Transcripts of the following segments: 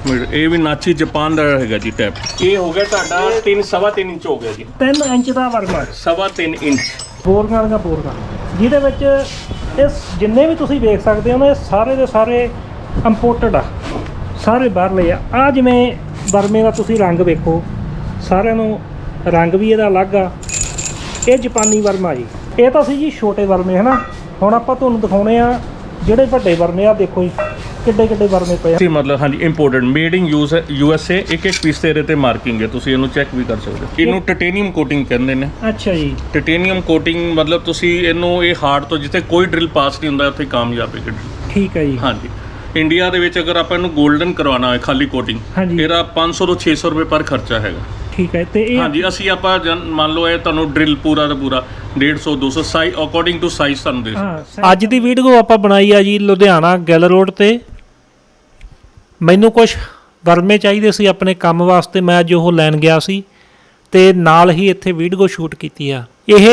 Metre ये भी नाची जापान का हैगा जी टैप। ये हो गया ਤੁਹਾਡਾ 3.5 ਇੰਚ ਹੋ ਗਿਆ ਜੀ। 3 ਇੰਚ ਦਾ ਵਰਮਾ 3.5 ਇੰਚ ਬੋਰੀਆਂ ਦੀਆਂ ਬੋਰੀਆਂ, ਜਿਹਦੇ ਵਿੱਚ ਇਸ ਜਿੰਨੇ ਵੀ ਤੁਸੀਂ ਵੇਖ ਸਕਦੇ ਹੋ ਨਾ, ਇਹ ਸਾਰੇ ਦੇ ਸਾਰੇ ਇੰਪੋਰਟਡ ਆ, ਸਾਰੇ ਬਾਹਰਲੇ ਆ। ਆ ਜਿਵੇਂ ਵਰਮੇ ਦਾ ਤੁਸੀਂ ਰੰਗ ਵੇਖੋ, ਸਾਰਿਆਂ ਨੂੰ ਰੰਗ ਵੀ ਇਹਦਾ ਅਲੱਗ ਆ। ਇਹ ਜਾਪਾਨੀ ਵਰਮਾ ਜੀ। ਇਹ ਤਾਂ ਸੀ ਜੀ ਛੋਟੇ ਵਰਮੇ ਹੈ ਨਾ। ਹੁਣ ਆਪਾਂ ਤੁਹਾਨੂੰ ਦਿਖਾਉਣੇ ਆ ਜਿਹੜੇ ਵੱਡੇ ਵਰਮੇ ਆ। ਦੇਖੋ ਜੀ ਕਿੱਡੇ ਕਿੱਡੇ ਵਰਮੇ ਪਏ ਆ। मतलब हाँ जी इंपोर्टेड मेड इन USA एक एक पीस तेरे ते मार्किंग है, तुसी ਇਹਨੂੰ ਚੈੱਕ ਵੀ ਕਰ ਸਕਦੇ ਹੋ। ਇਹਨੂੰ ਟਿਟੇਨੀਅਮ ਕੋਟਿੰਗ ਕਹਿੰਦੇ ਨੇ। ਅੱਛਾ ਜੀ। ਟਿਟੇਨੀਅਮ ਕੋਟਿੰਗ ਮਤਲਬ ਤੁਸੀਂ ਇਹਨੂੰ ਇਹ ਹਾਰਡ ਤੋਂ ਜਿੱਥੇ ਕੋਈ ਡਰਿਲ ਪਾਸ ਨਹੀਂ ਹੁੰਦਾ ਉੱਥੇ ਕਾਮਯਾਬ ਹੈ ਡਰਿਲ। ਠੀਕ ਹੈ ਜੀ। ਹਾਂਜੀ ਇੰਡੀਆ ਦੇ ਵਿੱਚ ਅਗਰ ਆਪਾਂ ਇਹਨੂੰ 골ਡਨ ਕਰਵਾਉਣਾ ਹੋਏ ਖਾਲੀ ਕੋਟਿੰਗ, ਇਹਦਾ 500 ਤੋਂ 600 ਰੁਪਏ ਪਰ ਖਰਚਾ ਹੈਗਾ। ਠੀਕ ਹੈ। ਤੇ ਇਹ ਹਾਂਜੀ ਅਸੀਂ ਆਪਾਂ ਮੰਨ ਲਓ ਇਹ ਤੁਹਾਨੂੰ ਡਰਿਲ ਪੂਰਾ ਦਾ ਪੂਰਾ 150 200 ਸਾਈਜ਼ ਅਕੋਰਡਿੰਗ ਟੂ ਸਾਈਜ਼ ਤੁਹਾਨੂੰ ਦੇ ਸਕਦੇ। ਅੱਜ ਦੀ ਵੀਡੀਓ ਆਪਾਂ ਬਣਾਈ ਆ ਜੀ ਲੁਧਿਆਣਾ ਗਿੱਲ ਰੋਡ ਤੇ। ਮੈਨੂੰ ਕੁਝ ਵਰਮੇ ਚਾਹੀਦੇ ਸੀ ਆਪਣੇ ਕੰਮ ਵਾਸਤੇ, ਮੈਂ ਅੱਜ ਉਹ ਲੈਣ ਗਿਆ ਸੀ ਤੇ ਨਾਲ ਹੀ ਇੱਥੇ ਵੀਡੀਓ ਸ਼ੂਟ ਕੀਤੀ ਆ। ਇਹ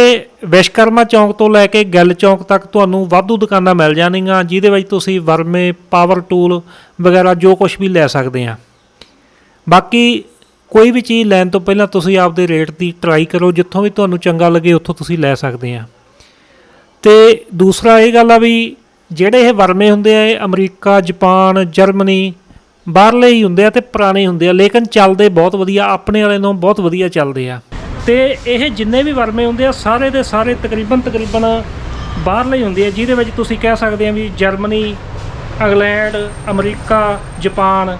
ਵਿਸ਼ਕਰਮਾ ਚੌਂਕ ਤੋਂ ਲੈ ਕੇ ਗਿੱਲ ਚੌਂਕ ਤੱਕ ਤੁਹਾਨੂੰ ਵਾਧੂ ਦੁਕਾਨਾਂ ਮਿਲ ਜਾਣਗੀਆਂ, ਜਿਹਦੇ ਵਿੱਚ ਤੁਸੀਂ ਵਰਮੇ, ਪਾਵਰ ਟੂਲ ਵਗੈਰਾ ਜੋ ਕੁਝ ਵੀ ਲੈ ਸਕਦੇ ਆ। ਬਾਕੀ ਕੋਈ ਵੀ ਚੀਜ਼ ਲੈਣ ਤੋਂ ਪਹਿਲਾਂ ਤੁਸੀਂ ਆਪਦੇ ਰੇਟ ਦੀ ਟਰਾਈ ਕਰੋ, ਜਿੱਥੋਂ ਵੀ ਤੁਹਾਨੂੰ ਚੰਗਾ ਲੱਗੇ ਉੱਥੋਂ ਤੁਸੀਂ ਲੈ ਸਕਦੇ ਆ। ਤੇ ਦੂਸਰਾ ਇਹ ਗੱਲ ਆ ਵੀ ਜਿਹੜੇ ਇਹ ਵਰਮੇ ਹੁੰਦੇ ਆ ਇਹ ਅਮਰੀਕਾ, ਜਾਪਾਨ, ਜਰਮਨੀ ਬਾਹਰਲੇ ਹੀ ਹੁੰਦੇ ਆ ਤੇ ਪੁਰਾਣੇ ਹੁੰਦੇ ਆ, ਲੇਕਿਨ ਚੱਲਦੇ ਬਹੁਤ ਵਧੀਆ, ਆਪਣੇ ਵਾਲੇ ਨੂੰ ਬਹੁਤ ਵਧੀਆ ਚੱਲਦੇ ਆ। ਤੇ ਇਹ ਜਿੰਨੇ ਵੀ ਵਰਮੇ ਹੁੰਦੇ ਆ ਸਾਰੇ ਦੇ ਸਾਰੇ ਤਕਰੀਬਨ ਬਾਹਰਲੇ ਹੀ ਹੁੰਦੇ ਆ, ਜਿਹਦੇ ਵਿੱਚ ਤੁਸੀਂ ਕਹਿ ਸਕਦੇ ਆ ਵੀ ਜਰਮਨੀ, ਇੰਗਲੈਂਡ, ਅਮਰੀਕਾ, ਜਾਪਾਨ।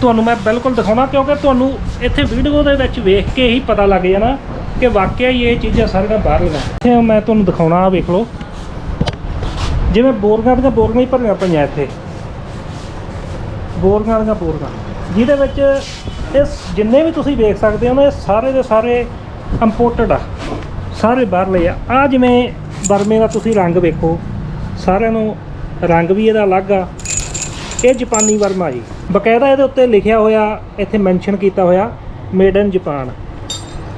ਤੁਹਾਨੂੰ ਮੈਂ ਬਿਲਕੁਲ ਦਿਖਾਉਣਾ ਕਿਉਂਕਿ ਤੁਹਾਨੂੰ ਇੱਥੇ ਵੀਡੀਓ ਦੇ ਵਿੱਚ ਵੇਖ ਕੇ ਹੀ ਪਤਾ ਲੱਗ ਜਾਣਾ ਕਿ ਵਾਕਿਆ ਹੀ ਇਹ ਚੀਜ਼ਾਂ ਸਾਰੀਆਂ ਬਾਹਰਲੀਆਂ। ਇੱਥੇ ਮੈਂ ਤੁਹਾਨੂੰ ਦਿਖਾਉਣਾ, ਵੇਖ ਲਓ ਜਿਵੇਂ ਬੋਰੀਆਂ ਦੀਆਂ ਬੋਰੀਆਂ ਹੀ ਭਰੀਆਂ ਪਈਆਂ ਇੱਥੇ, ਬੋਰੀਆਂ ਦੀਆਂ ਬੋਰੀਆਂ, ਜਿਹਦੇ ਵਿੱਚ ਇਹ ਜਿੰਨੇ ਵੀ ਤੁਸੀਂ ਵੇਖ ਸਕਦੇ ਹੋ ਨਾ, ਇਹ ਸਾਰੇ ਦੇ ਸਾਰੇ ਇੰਪੋਰਟਡ ਆ, ਸਾਰੇ ਬਾਹਰਲੇ ਆ। ਆ ਜਿਵੇਂ ਵਰਮੇ ਦਾ ਤੁਸੀਂ ਰੰਗ ਵੇਖੋ, ਸਾਰਿਆਂ ਨੂੰ ਰੰਗ ਵੀ ਇਹਦਾ ਅਲੱਗ ਆ। ਇਹ ਜਾਪਾਨੀ ਵਰਮਾ ਜੀ, ਬਕਾਇਦਾ ਇਹਦੇ ਉੱਤੇ ਲਿਖਿਆ ਹੋਇਆ, ਇੱਥੇ ਮੈਂਸ਼ਨ ਕੀਤਾ ਹੋਇਆ ਮੇਡ ਇਨ ਜਾਪਾਨ,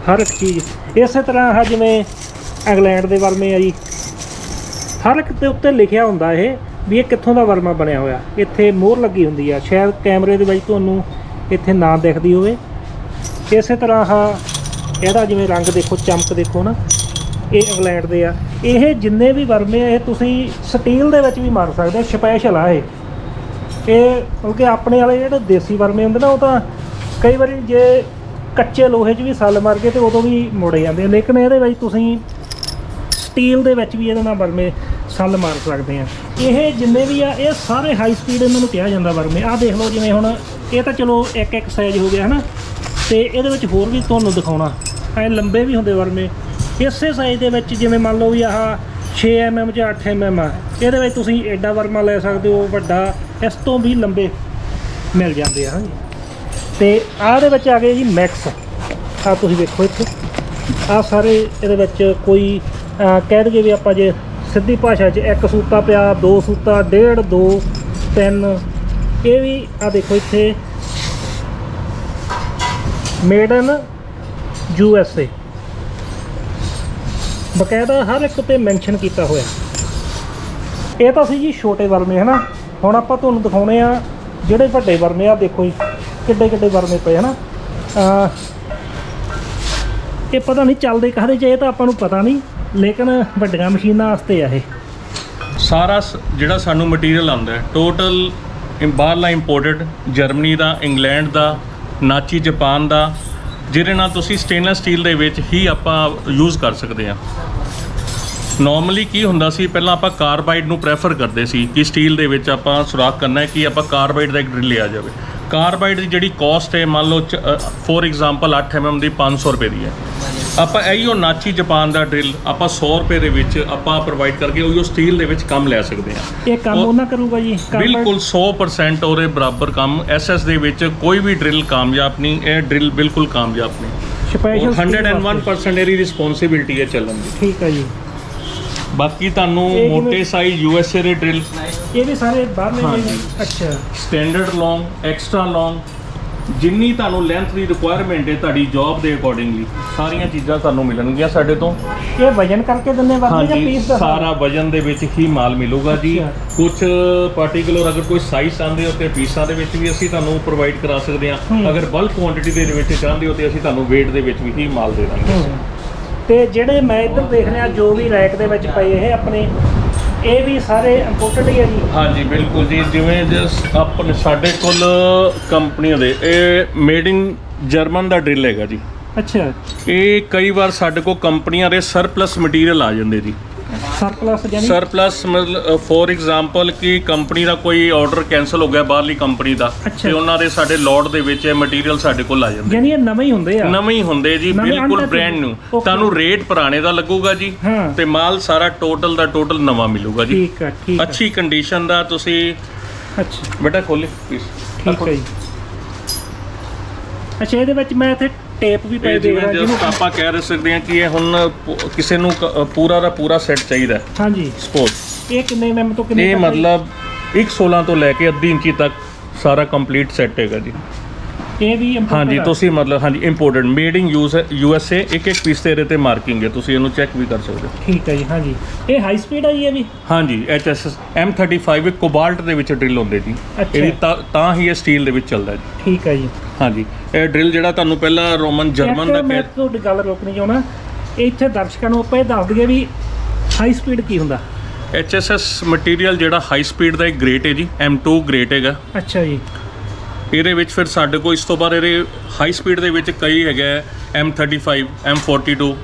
ਹਰ ਇੱਕ ਚੀਜ਼। ਇਸੇ ਤਰ੍ਹਾਂ ਆਹ ਜਿਵੇਂ ਇੰਗਲੈਂਡ ਦੇ ਵਰਮੇ ਆ ਜੀ, ਹਰ ਇੱਕ ਦੇ ਉੱਤੇ ਲਿਖਿਆ ਹੁੰਦਾ ਇਹ ਵੀ ਇਹ ਕਿੱਥੋਂ ਦਾ ਵਰਮਾ ਬਣਿਆ ਹੋਇਆ। ਇੱਥੇ ਮੋਹਰ ਲੱਗੀ ਹੁੰਦੀ ਆ, ਸ਼ਾਇਦ ਕੈਮਰੇ ਦੇ ਵਿੱਚ ਤੁਹਾਨੂੰ ਇੱਥੇ ਨਾ ਦਿਖਦੀ ਹੋਵੇ। ਇਸੇ ਤਰ੍ਹਾਂ ਆਹ ਇਹਦਾ ਜਿਵੇਂ ਰੰਗ ਦੇਖੋ, ਚਮਕ ਦੇਖੋ ਨਾ, ਇਹ ਇੰਗਲੈਂਡ ਦੇ ਆ। ਇਹ ਜਿੰਨੇ ਵੀ ਵਰਮੇ ਆ ਇਹ ਤੁਸੀਂ ਸਟੀਲ ਦੇ ਵਿੱਚ ਵੀ ਮਾਰ ਸਕਦੇ ਹੋ, ਸਪੈਸ਼ਲ ਆ ਇਹ। ਕਿਉਂਕਿ ਆਪਣੇ ਵਾਲੇ ਜਿਹੜੇ ਦੇਸੀ ਵਰਮੇ ਹੁੰਦੇ ਨਾ, ਉਹ ਤਾਂ ਕਈ ਵਾਰੀ ਜੇ ਕੱਚੇ ਲੋਹੇ 'ਚ ਵੀ ਸੱਲ ਮਾਰ ਕੇ ਤੇ ਉਦੋਂ ਵੀ ਮੁੜ ਜਾਂਦੇ ਆ, ਲੇਕਿਨ ਇਹਦੇ ਵਿੱਚ ਤੁਸੀਂ ਸਟੀਲ ਦੇ ਵਿੱਚ ਵੀ ਇਹਦੇ ਨਾਲ ਵਰਮੇ ਸੱਲ ਮਾਰ ਸਕਦੇ ਆ। ਇਹ ਜਿੰਨੇ ਵੀ ਆ ਇਹ ਸਾਰੇ ਹਾਈ ਸਪੀਡ ਇਹਨਾਂ ਨੂੰ ਕਿਹਾ ਜਾਂਦਾ ਵਰਮੇ। ਆਹ ਦੇਖ ਲਓ ਜਿਵੇਂ ਹੁਣ ਇਹ ਤਾਂ ਚਲੋ ਇੱਕ ਸਾਈਜ਼ ਹੋ ਗਿਆ ਹੈ ਨਾ, ਤੇ ਇਹਦੇ ਵਿੱਚ ਹੋਰ ਵੀ ਤੁਹਾਨੂੰ ਦਿਖਾਉਣਾ, ਇਹ ਲੰਬੇ ਵੀ ਹੁੰਦੇ ਵਰਮੇ ਇਸੇ ਸਾਈਜ਼ ਦੇ ਵਿੱਚ। ਜਿਵੇਂ ਮੰਨ ਲਓ ਵੀ ਆਹ 6 mm ਜਾਂ 8 mm ਆ, ਇਹਦੇ ਵਿੱਚ ਤੁਸੀਂ ਐਡਾ ਵਰਮਾ ਲੈ ਸਕਦੇ ਹੋ, ਵੱਡਾ ਇਸ ਤੋਂ ਵੀ ਲੰਬੇ ਮਿਲ ਜਾਂਦੇ ਆ। ਹਾਂਜੀ ਤੇ ਆਹ ਦੇ ਵਿੱਚ ਆ ਗਏ ਜੀ ਮੈਕਸ। ਆਹ ਤੁਸੀਂ ਵੇਖੋ ਇੱਥੇ ਆਹ ਸਾਰੇ ਇਹਦੇ ਵਿੱਚ ਕੋਈ ਕਹਿ ਦਈਏ ਵੀ ਆਪਾਂ ਜੇ ਸਿੱਧੀ ਭਾਸ਼ਾ ਚ 1 ਸੂਤਾ ਪਿਆ, 2 ਸੂਤਾ, 1.5, 2, 3। ਇਹ ਵੀ ਆਹ ਦੇਖੋ ਇੱਥੇ ਮੇਡ ਇਨ USA, ਬਕਾਇਦਾ ਹਰ ਇੱਕ ਤੇ ਮੈਂਸ਼ਨ ਕੀਤਾ ਹੋਇਆ। ਇਹ ਤਾਂ ਸੀ ਜੀ ਛੋਟੇ ਵਰਮੇ ਹੈ ਨਾ। ਹੁਣ ਆਪਾਂ ਤੁਹਾਨੂੰ ਦਿਖਾਉਣੇ ਆ ਜਿਹੜੇ ਵੱਡੇ ਵਰਮੇ ਆ। ਦੇਖੋ ਜੀ ਕਿੱਡੇ ਕਿੱਡੇ ਵਰਮੇ ਪਏ ਹੈ ਨਾ। ਇਹ ਪਤਾ ਨਹੀਂ ਚੱਲਦੇ ਕਾਹਦੇ 'ਚ, ਇਹ ਤਾਂ ਆਪਾਂ ਨੂੰ ਪਤਾ ਨਹੀਂ, ਲੇਕਿਨ ਵੱਡੀਆਂ ਮਸ਼ੀਨਾਂ ਵਾਸਤੇ ਆ ਇਹ ਸਾਰਾ ਜਿਹੜਾ ਸਾਨੂੰ ਮਟੀਰੀਅਲ ਆਉਂਦਾ ਟੋਟਲ ਬਾਹਰਲਾ ਇੰਪੋਰਟਡ, ਜਰਮਨੀ ਦਾ, ਇੰਗਲੈਂਡ ਦਾ, ਨਾਚੀ ਜਾਪਾਨ ਦਾ, ਜਿਹਦੇ ਨਾਲ ਤੁਸੀਂ ਸਟੇਨਲੈਸ ਸਟੀਲ ਦੇ ਵਿੱਚ ਹੀ ਆਪਾਂ ਯੂਜ਼ ਕਰ ਸਕਦੇ ਹਾਂ। ਨੋਰਮਲੀ ਕੀ ਹੁੰਦਾ ਸੀ, ਪਹਿਲਾਂ ਆਪਾਂ ਕਾਰਬਾਈਡ ਨੂੰ ਪ੍ਰੈਫਰ ਕਰਦੇ ਸੀ ਕਿ ਸਟੀਲ ਦੇ ਵਿੱਚ ਆਪਾਂ ਸੁਰਾਖ ਕਰਨਾ ਹੈ ਕਿ ਆਪਾਂ ਕਾਰਬਾਈਡ ਦਾ ਇੱਕ ਡਰਿਲ ਲਿਆ ਜਾਵੇ। ਕਾਰਬਾਈਡ ਦੀ ਜਿਹੜੀ ਕਾਸਟ ਹੈ ਮੰਨ ਲਓ ਫੋਰ ਐਗਜ਼ਾਮਪਲ 8 mm ਦੀ 500 ਰੁਪਏ ਦੀ ਹੈ। ਆਪਾਂ ਇਹੀਓ ਨਾਚੀ ਜਾਪਾਨ ਦਾ ਡਰਿਲ ਆਪਾਂ 100 ਰੁਪਏ ਦੇ ਵਿੱਚ ਆਪਾਂ ਪ੍ਰੋਵਾਈਡ ਕਰਕੇ ਉਹੀਓ ਸਟੀਲ ਦੇ ਵਿੱਚ ਕੰਮ ਲੈ ਸਕਦੇ ਹਾਂ। ਇਹ ਕੰਮ ਉਹਨਾਂ ਕਰੂਗਾ ਜੀ ਬਿਲਕੁਲ 100% ਉਹਦੇ ਬਰਾਬਰ ਕੰਮ। SS ਦੇ ਵਿੱਚ ਕੋਈ ਵੀ ਡਰਿਲ ਕਾਮਯਾਬ ਨਹੀਂ, ਇਹ ਡਰਿਲ ਬਿਲਕੁਲ ਕਾਮਯਾਬ ਨਹੀਂ। ਸਪੈਸ਼ਲ 101% ਇਹਦੀ ਰਿਸਪੌਂਸਿਬਿਲਟੀ ਹੈ ਚੱਲਣ ਦੀ। ਠੀਕ ਹੈ ਜੀ। ਬਾਕੀ ਤੁਹਾਨੂੰ ਮੋਟੇ ਸਾਈਜ਼ USA ਦੇ ਡਰਿਲ ਇਹ ਵੀ ਸਾਰੇ ਬਾਹਰਲੇ ਨੇ। ਅੱਛਾ। ਸਟੈਂਡਰਡ ਲੌਂਗ, ਐਕਸਟਰਾ ਲੌਂਗ, ਜਿੰਨੀ ਤੁਹਾਨੂੰ ਲੈਂਥ ਦੀ ਰਿਕੁਆਇਰਮੈਂਟ ਹੈ ਤੁਹਾਡੀ ਜੌਬ ਦੇ ਅਕੋਰਡਿੰਗਲੀ ਸਾਰੀਆਂ ਚੀਜ਼ਾਂ ਤੁਹਾਨੂੰ ਮਿਲਣਗੀਆਂ ਸਾਡੇ ਤੋਂ। ਇਹ ਵਜਨ ਕਰਕੇ ਦਿੰਦੇ ਵਰਮੇ ਜਾਂ ਹਾਂਜੀ, ਪੀਸ ਦਾ? ਸਾਰਾ ਵਜਨ ਦੇ ਵਿੱਚ ਹੀ ਮਾਲ ਮਿਲੂਗਾ ਜੀ। ਅੱਛਾ। ਕੁਝ ਪਾਰਟੀਕੂਲਰ ਅਗਰ ਕੋਈ ਸਾਈਜ਼ ਚਾਹੁੰਦੇ ਹੋ ਤੇ ਪੀਸਾਂ ਦੇ ਵਿੱਚ ਵੀ ਅਸੀਂ ਤੁਹਾਨੂੰ ਪ੍ਰੋਵਾਈਡ ਕਰਾ ਸਕਦੇ ਹਾਂ। ਅਗਰ ਬਲਕ ਕੁਆਂਟੀਟੀ ਦੇ ਵਿੱਚ ਚਾਹੁੰਦੇ ਹੋ ਤੇ ਅਸੀਂ ਤੁਹਾਨੂੰ weight ਦੇ ਵਿੱਚ ਵੀ ਹੀ ਮਾਲ ਦੇ ਦਾਂਗੇ। ਤੇ ਜਿਹੜੇ ਮੈਂ ਇੱਧਰ ਦੇਖ ਰਿਹਾ ਜੋ ਵੀ ਰੈਕ ਦੇ ਵਿੱਚ ਪਏ ਇਹ ਆਪਣੇ, ਇਹ ਵੀ ਸਾਰੇ ਇੰਪੋਰਟਡ ਹੀ ਹੈ ਜੀ? ਹਾਂਜੀ ਬਿਲਕੁਲ ਜੀ। ਜਿਵੇਂ ਆਪਣੇ ਸਾਡੇ ਕੋਲ ਕੰਪਨੀਆਂ ਦੇ ਇਹ made in German the drill ਹੈਗਾ ਜੀ। ਅੱਛਾ। ਇਹ ਕਈ ਵਾਰ ਸਾਡੇ ਕੋਲ ਕੰਪਨੀਆਂ ਦੇ ਸਰਪਲਸ ਮਟੀਰੀਅਲ ਆ ਜਾਂਦੇ ਜੀ। ਸਰਪਲਸ ਯਾਨੀ? ਸਰਪਲਸ ਮਤਲਬ ਫੋਰ ਐਗਜ਼ਾਮਪਲ ਕਿ ਕੰਪਨੀ ਦਾ ਕੋਈ ਆਰਡਰ ਕੈਨਸਲ ਹੋ ਗਿਆ ਬਾਹਰਲੀ ਕੰਪਨੀ ਦਾ, ਤੇ ਉਹਨਾਂ ਦੇ ਸਾਡੇ ਲੋਟ ਦੇ ਵਿੱਚ ਇਹ ਮਟੀਰੀਅਲ ਸਾਡੇ ਕੋਲ ਆ ਜਾਂਦੇ। ਯਾਨੀ ਇਹ ਨਵੇਂ ਹੀ ਹੁੰਦੇ ਆ? ਨਵੇਂ ਹੀ ਹੁੰਦੇ ਜੀ, ਬਿਲਕੁਲ ਬ੍ਰਾਂਡ ਨਿਊ। ਤੁਹਾਨੂੰ ਰੇਟ ਪੁਰਾਣੇ ਦਾ ਲੱਗੂਗਾ ਜੀ, ਤੇ ਮਾਲ ਸਾਰਾ ਟੋਟਲ ਦਾ ਟੋਟਲ ਨਵਾਂ ਮਿਲੂਗਾ ਜੀ। ਠੀਕ ਹੈ, ਠੀਕ ਹੈ। ਅੱਛੀ ਕੰਡੀਸ਼ਨ ਦਾ। ਤੁਸੀਂ ਅੱਛਾ ਬੇਟਾ ਖੋਲੇ ਪਲੀਜ਼। ਠੀਕ ਹੈ ਜੀ। ਅੱਛਾ, ਇਹਦੇ ਵਿੱਚ ਮੈਂ ਇੱਥੇ ਟੇਪ ਵੀ ਪਏ ਦੇਖ ਰਿਹਾ ਜਿਹਨੂੰ ਆਪਾਂ ਕਹਿ ਸਕਦੇ ਹਾਂ ਕਿ ਇਹ ਹੁਣ ਕਿਸੇ ਨੂੰ ਪੂਰਾ ਦਾ ਪੂਰਾ ਸੈੱਟ ਚਾਹੀਦਾ। ਹਾਂਜੀ। ਸਪੋਜ਼ ਇਹ ਕਿੰਨੇ mm ਤੋਂ ਕਿੰਨੇ? ਇਹ ਮਤਲਬ 1.16 ਤੋਂ ਲੈ ਕੇ 1.5 ਇੰਚੀ ਤੱਕ ਸਾਰਾ ਕੰਪਲੀਟ ਸੈੱਟ ਹੈਗਾ ਜੀ। ਇਹ ਵੀ ਇੰਪੋਰਟਡ? ਹਾਂਜੀ, ਤੁਸੀਂ ਮਤਲਬ ਹਾਂਜੀ ਇੰਪੋਰਟਡ, ਮੇਡ ਇਨ USA। ਇੱਕ ਇੱਕ ਪੀਸ ਤੇ ਇਹਦੇ ਤੇ ਮਾਰਕਿੰਗ ਹੈ, ਤੁਸੀਂ ਇਹਨੂੰ ਚੈੱਕ ਵੀ ਕਰ ਸਕਦੇ ਹੋ। ਠੀਕ ਹੈ ਜੀ। ਹਾਂਜੀ, ਇਹ ਹਾਈ ਸਪੀਡ ਆ ਜੀ? ਇਹ ਵੀ? ਹਾਂਜੀ, HSS M35 ਕੋਬਾਲਟ ਦੇ ਵਿੱਚ ਡਰਿਲ ਹੁੰਦੇ ਜੀ। ਇਹਦੀ ਤਾਂ ਹੀ ਇਹ ਸਟੀਲ ਦੇ ਵਿੱਚ ਚੱਲਦਾ ਜੀ। ਠੀਕ ਹੈ ਜੀ। ਹਾਂਜੀ, ਇਹ ਡਰਿਲ ਜਿਹੜਾ ਤੁਹਾਨੂੰ ਪਹਿਲਾਂ ਰੋਮਨ ਜਰਮਨ ਦਾ ਮੈਂ ਤੁਹਾਡੀ ਗੱਲ ਰੋਕਣੀ ਚਾਹੁੰਦਾ, ਇੱਥੇ ਦਰਸ਼ਕਾਂ ਨੂੰ ਆਪਾਂ ਇਹ ਦੱਸ ਦਈਏ ਵੀ ਹਾਈ ਸਪੀਡ ਕੀ ਹੁੰਦਾ? HSS ਮਟੀਰੀਅਲ ਜਿਹੜਾ ਹਾਈ ਸਪੀਡ ਦਾ ਇੱਕ ਗ੍ਰੇਟ ਹੈ ਜੀ, M2 ਗ੍ਰੇਟ ਹੈਗਾ। ਅੱਛਾ ਜੀ। ਇਹਦੇ ਵਿੱਚ ਫਿਰ ਸਾਡੇ ਕੋਲ ਇਸ ਤੋਂ ਬਾਅਦ ਇਹਦੇ ਹਾਈ ਸਪੀਡ ਦੇ ਵਿੱਚ ਕਈ ਹੈਗਾ M35 M42।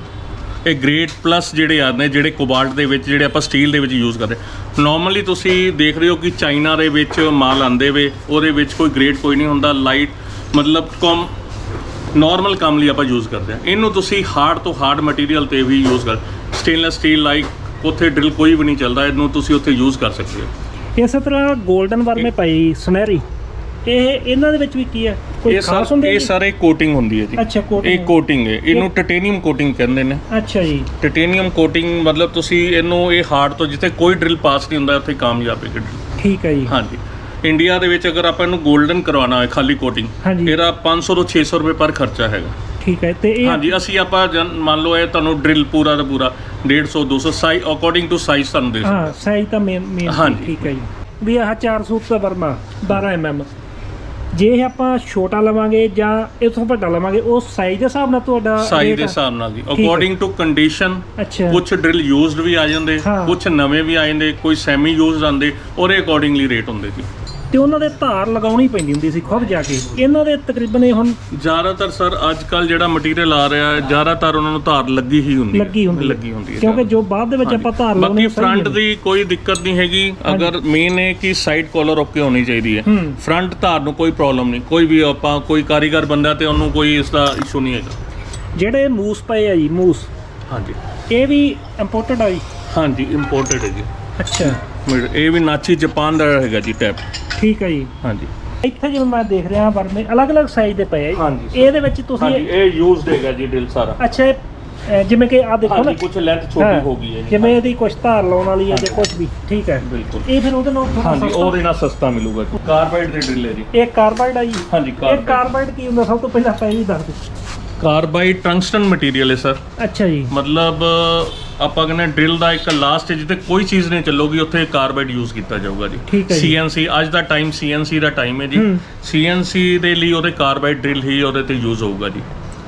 ਇਹ ਗ੍ਰੇਟ ਪਲੱਸ ਜਿਹੜੇ ਆਉਂਦੇ ਨੇ ਜਿਹੜੇ ਕੋਬਾਲਟ ਦੇ ਵਿੱਚ, ਜਿਹੜੇ ਆਪਾਂ ਸਟੀਲ ਦੇ ਵਿੱਚ ਯੂਜ਼ ਕਰਦੇ। ਨੋਰਮਲੀ ਤੁਸੀਂ ਦੇਖ ਰਹੇ ਹੋ ਕਿ ਚਾਈਨਾ ਦੇ ਵਿੱਚ ਮਾਲ ਆਉਂਦੇ ਵੇ, ਉਹਦੇ ਵਿੱਚ ਕੋਈ ਗ੍ਰੇਟ ਕੋਈ ਨਹੀਂ ਹੁੰਦਾ। ਲਾਈਟ ਮਤਲਬ ਨੋਰਮਲ ਕੰਮ ਲਈ ਆਪਾਂ ਯੂਜ਼ ਕਰਦੇ ਹਾਂ। ਇਹਨੂੰ ਤੁਸੀਂ ਹਾਰਡ ਤੋਂ ਹਾਰਡ ਮਟੀਰੀਅਲ ਤੇ ਵੀ ਯੂਜ਼ ਕਰ, ਸਟੇਨਲੈਸ ਸਟੀਲ ਲਾਈਕ ਉੱਥੇ ਡਰਿਲ ਕੋਈ ਵੀ ਨਹੀਂ ਚੱਲਦਾ, ਇਹਨੂੰ ਤੁਸੀਂ ਉੱਥੇ ਯੂਜ਼ ਕਰ ਸਕਦੇ ਹੋ। ਇਸੇ ਤਰ੍ਹਾਂ 골ਡਨ ਵਰਮੇ ਪਈ ਸੁਨਹਿਰੀ, ਇਹਨਾਂ ਦੇ ਵਿੱਚ ਵੀ ਕੀ ਹੈ? ਕੋਈ ਖਾਸ ਹੁੰਦੇ? ਇਹ ਸਾਰੇ ਕੋਟਿੰਗ ਹੁੰਦੀ ਹੈ ਜੀ। ਅੱਛਾ, ਕੋਟਿੰਗ। ਇਹ ਕੋਟਿੰਗ ਹੈ, ਇਹਨੂੰ ਟਿਟੇਨੀਅਮ ਕੋਟਿੰਗ ਕਹਿੰਦੇ ਨੇ। ਅੱਛਾ ਜੀ। ਟਿਟੇਨੀਅਮ ਕੋਟਿੰਗ ਮਤਲਬ ਤੁਸੀਂ ਇਹਨੂੰ ਇਹ ਹਾਰਡ ਤੋਂ ਜਿੱਥੇ ਕੋਈ ਡਰਿਲ ਪਾਸ ਨਹੀਂ ਹੁੰਦਾ ਉੱਥੇ ਕਾਮਯਾਬ ਹੈ ਡਰਿਲ। ਠੀਕ ਹੈ ਜੀ। ਹਾਂਜੀ, ਇੰਡੀਆ ਦੇ ਵਿੱਚ ਅਗਰ ਆਪਾਂ ਇਹਨੂੰ 골ਡਨ ਕਰਵਾਉਣਾ ਹੈ ਖਾਲੀ ਕੋਟਿੰਗ, ਇਹਦਾ 500 ਤੋਂ 600 ਰੁਪਏ ਪਰ ਖਰਚਾ ਹੈਗਾ। ਠੀਕ ਹੈ। ਤੇ ਇਹ ਹਾਂਜੀ, ਅਸੀਂ ਆਪਾਂ ਮੰਨ ਲਓ ਇਹ ਤੁਹਾਨੂੰ ਡਰਿਲ ਪੂਰਾ ਦਾ ਪੂਰਾ 150 200 ਸਾਈਜ਼ ਅਕੋਰਡਿੰਗ ਟੂ ਸਾਈਜ਼ ਤੁਹਾਨੂੰ ਦੇ ਸਕਦੇ। ਹਾਂ, ਸਾਈਜ਼ ਤਾਂ ਮੇਨ। ਹਾਂਜੀ। ਠੀਕ ਹੈ ਜੀ। ਵੀ ਆਹ 400 ਦਾ ਵਰਮਾ 12 mm, ਜੇ ਇਹ ਆਪਾਂ ਛੋਟਾ ਲਵਾਂਗੇ ਜਾਂ ਇਸ ਤੋਂ ਵੱਡਾ ਲਵਾਂਗੇ ਉਹ ਸਾਈਜ਼ ਦੇ ਹਿਸਾਬ ਨਾਲ ਤੁਹਾਡਾ ਸਾਈਜ਼ ਦੇ ਹਿਸਾਬ ਨਾਲ ਜੀ, ਅਕੋਰਡਿੰਗ ਟੂ ਕੰਡੀਸ਼ਨ। ਅੱਛਾ। ਕੁਝ ਡਰਿਲ ਯੂਜ਼ਡ ਵੀ ਆ ਜਾਂਦੇ, ਕੁਝ ਨਵੇਂ ਵੀ ਆ ਜਾਂਦੇ, ਕੋਈ ਸੈਮੀ ਯੂਜ਼ਡ ਆਉਂਦੇ, ਉਹਦੇ ਅਕੋਰਡਿੰਗਲੀ ਰੇਟ ਹੁੰਦੇ ਜੀ। ਤੇ ਉਹਨਾਂ ਦੇ ਧਾਰ ਲਗਾਉਣੀ ਪੈਂਦੀ ਹੁੰਦੀ ਸੀ ਖੁਦ ਜਾ ਕੇ। ਇਹਨਾਂ ਦੇ ਤਕਰੀਬਨ ਇਹ ਹੁਣ ਜ਼ਿਆਦਾਤਰ ਸਰ ਅੱਜ ਕੱਲ ਜਿਹੜਾ ਮਟੀਰੀਅਲ ਆ ਰਿਹਾ ਹੈ ਜ਼ਿਆਦਾਤਰ ਉਹਨਾਂ ਨੂੰ ਧਾਰ ਲੱਗੀ ਹੀ ਹੁੰਦੀ ਹੈ। ਲੱਗੀ ਹੁੰਦੀ ਹੈ ਕਿਉਂਕਿ ਜੋ ਬਾਅਦ ਦੇ ਵਿੱਚ ਆਪਾਂ ਧਾਰ ਲਾਉਂਦੇ। ਬਾਕੀ ਫਰੰਟ ਦੀ ਕੋਈ ਦਿੱਕਤ ਨਹੀਂ ਹੈਗੀ। ਅਗਰ ਮੇਨ ਹੈ ਕਿ ਸਾਈਡ ਕਾਲਰ ਓਕੇ ਹੋਣੀ ਚਾਹੀਦੀ ਹੈ। ਫਰੰਟ ਧਾਰ ਨੂੰ ਕੋਈ ਪ੍ਰੋਬਲਮ ਨਹੀਂ, ਕੋਈ ਵੀ ਆਪਾਂ ਕੋਈ ਕਾਰੀਗਰ ਬੰਦਾ ਤੇ ਉਹਨੂੰ ਕੋਈ ਇਸ ਦਾ ਇਸ਼ੂ ਨਹੀਂ ਹੈਗਾ। ਜਿਹੜੇ ਮੂਸ ਪਏ ਆ ਜੀ, ਮੂਸ, ਹਾਂਜੀ, ਇਹ ਵੀ ਇੰਪੋਰਟਡ ਆ ਜੀ? ਹਾਂਜੀ, ਇੰਪੋਰਟਡ ਹੈ ਜੀ। ਅੱਛਾ। ਇਹ ਵੀ ਨਾਚੀ ਜਾਪਾਨ ਦਾ ਹੈਗਾ ਜੀ ਟੈਪ। ਠੀਕ ਹੈ ਜੀ। ਹਾਂਜੀ, ਇੱਥੇ ਜਿਵੇਂ ਮੈਂ ਦੇਖ ਰਿਹਾ ਵਰਮੇ ਅਲੱਗ-ਅਲੱਗ ਸਾਈਜ਼ ਦੇ ਪਏ ਆ। ਹਾਂਜੀ। ਇਹਦੇ ਵਿੱਚ ਤੁਸੀਂ ਇਹ ਯੂਜ਼ਡ ਹੈਗਾ ਜੀ ਡਰਿਲ ਸਾਰਾ। ਅੱਛਾ, ਜਿਵੇਂ ਕਿ ਆ ਦੇਖੋ ਨਾ, ਕੁਝ ਲੈਂਥ ਛੋਟੀ ਹੋ ਗਈ ਹੈ, ਜਿਵੇਂ ਇਹਦੀ ਕੁਝ ਧਾਰ ਲਾਉਣ ਵਾਲੀ ਹੈ ਜਾਂ ਕੁਝ ਵੀ। ਠੀਕ ਹੈ, ਬਿਲਕੁਲ। ਇਹ ਫਿਰ ਉਹਦੇ ਨਾਲ ਹਾਂਜੀ, ਉਹਦੇ ਨਾਲ ਸਸਤਾ ਮਿਲੂਗਾ। ਕਾਰਬਾਈਡ ਦੇ ਡਰਿਲ ਹੈ ਜੀ। ਇਹ ਕਾਰਬਾਈਡ ਆ ਜੀ? ਹਾਂਜੀ, ਇਹ ਕਾਰਬਾਈਡ ਕੀ ਹੁੰਦਾ? ਸਭ ਤੋਂ ਪਹਿਲਾਂ ਆਪਾਂ ਇਹ ਵੀ ਦੱਸ ਦਿਓ। ਕਾਰਬਾਈਡ ਟੰਗਸਟਨ ਮਟੀਰੀਅਲ ਹੈ ਸਰ। ਅੱਛਾ ਜੀ। ਮਤਲਬ ਆਪਾਂ ਕਹਿੰਦੇ ਡਰਿਲ ਦਾ ਇੱਕ ਲਾਸਟ ਜਿੱਥੇ ਕੋਈ ਚੀਜ਼ ਨਹੀਂ ਚੱਲੂਗੀ ਉੱਥੇ ਕਾਰਬਾਈਡ ਯੂਜ਼ ਕੀਤਾ ਜਾਊਗਾ ਜੀ। ਠੀਕ ਹੈ ਜੀ। CNC ਅੱਜ ਦਾ ਟਾਈਮ CNC ਦਾ ਟਾਈਮ ਹੈ ਜੀ। CNC ਦੇ ਲਈ ਉਹਦੇ ਕਾਰਬਾਈਡ ਡਰਿਲ ਹੀ ਉਹਦੇ ਤੇ ਯੂਜ਼ ਹੋਊਗਾ ਜੀ।